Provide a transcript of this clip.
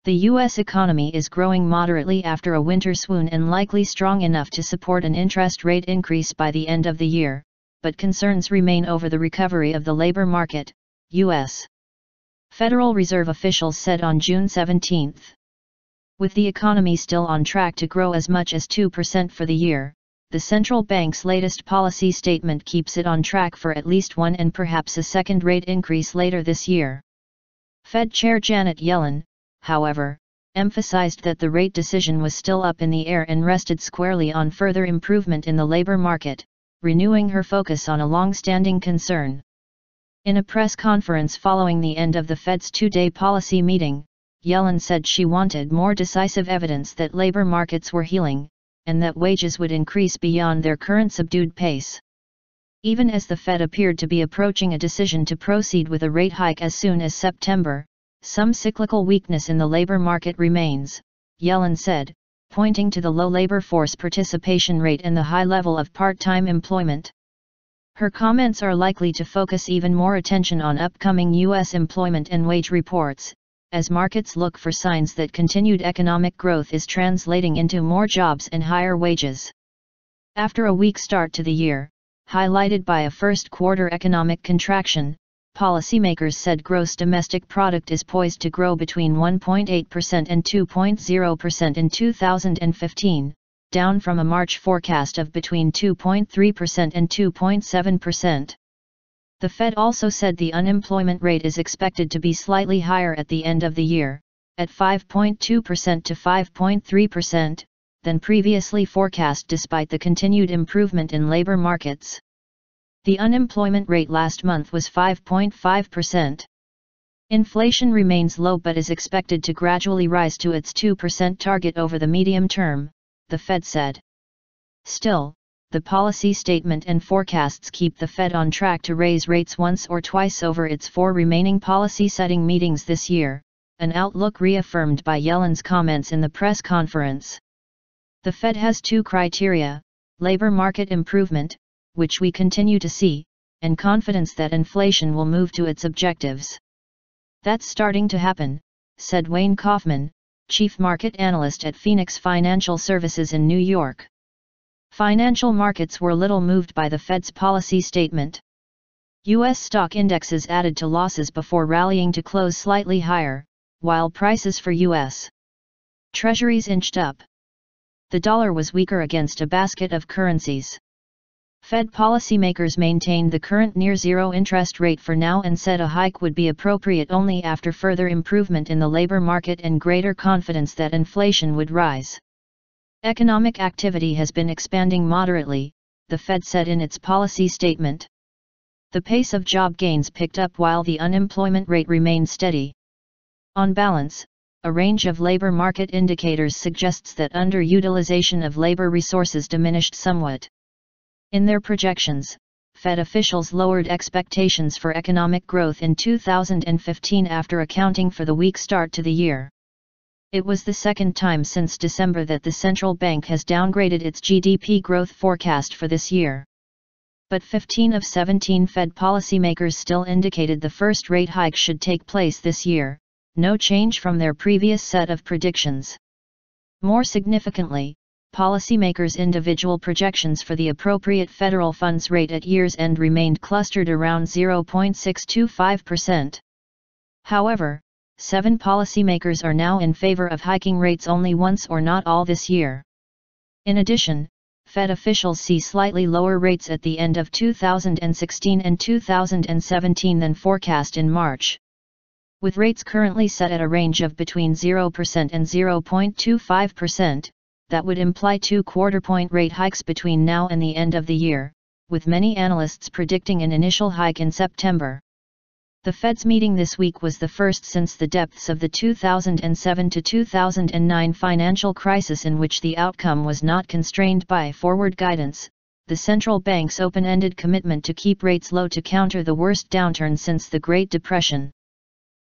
The U.S. economy is growing moderately after a winter swoon and likely strong enough to support an interest rate increase by the end of the year, but concerns remain over the recovery of the labor market, U.S. Federal Reserve officials said on June 17. With the economy still on track to grow as much as 2% for the year, the central bank's latest policy statement keeps it on track for at least one and perhaps a second rate increase later this year. Fed Chair Janet Yellen, however, emphasized that the rate decision was still up in the air and rested squarely on further improvement in the labor market, renewing her focus on a long-standing concern. In a press conference following the end of the Fed's two-day policy meeting, Yellen said she wanted more decisive evidence that labor markets were healing, and that wages would increase beyond their current subdued pace. Even as the Fed appeared to be approaching a decision to proceed with a rate hike as soon as September, some cyclical weakness in the labor market remains, Yellen said, pointing to the low labor force participation rate and the high level of part-time employment. Her comments are likely to focus even more attention on upcoming U.S. employment and wage reports, as markets look for signs that continued economic growth is translating into more jobs and higher wages. After a weak start to the year, highlighted by a first-quarter economic contraction, policymakers said gross domestic product is poised to grow between 1.8% and 2.0% in 2015, down from a March forecast of between 2.3% and 2.7%. The Fed also said the unemployment rate is expected to be slightly higher at the end of the year, at 5.2% to 5.3%, than previously forecast despite the continued improvement in labor markets. The unemployment rate last month was 5.5%. Inflation remains low but is expected to gradually rise to its 2% target over the medium term, the Fed said. Still, the policy statement and forecasts keep the Fed on track to raise rates once or twice over its 4 remaining policy-setting meetings this year, an outlook reaffirmed by Yellen's comments in the press conference. The Fed has 2 criteria: labor market improvement, which we continue to see, and confidence that inflation will move to its objectives. That's starting to happen, said Wayne Kaufman, chief market analyst at Phoenix Financial Services in New York. Financial markets were little moved by the Fed's policy statement. U.S. stock indexes added to losses before rallying to close slightly higher, while prices for U.S. Treasuries inched up. The dollar was weaker against a basket of currencies. Fed policymakers maintained the current near-zero interest rate for now and said a hike would be appropriate only after further improvement in the labor market and greater confidence that inflation would rise. Economic activity has been expanding moderately, the Fed said in its policy statement. The pace of job gains picked up while the unemployment rate remained steady. On balance, a range of labor market indicators suggests that underutilization of labor resources diminished somewhat. In their projections, Fed officials lowered expectations for economic growth in 2015 after accounting for the weak start to the year. It was the second time since December that the central bank has downgraded its GDP growth forecast for this year. But 15 of 17 Fed policymakers still indicated the first rate hike should take place this year, no change from their previous set of predictions. More significantly, policymakers' individual projections for the appropriate federal funds rate at year's end remained clustered around 0.625%. However, 7 policymakers are now in favor of hiking rates only once or not all this year. In addition, Fed officials see slightly lower rates at the end of 2016 and 2017 than forecast in March. With rates currently set at a range of between 0% and 0.25%, that would imply 2 quarter-point rate hikes between now and the end of the year, with many analysts predicting an initial hike in September. The Fed's meeting this week was the first since the depths of the 2007 to 2009 financial crisis in which the outcome was not constrained by forward guidance, the central bank's open-ended commitment to keep rates low to counter the worst downturn since the Great Depression.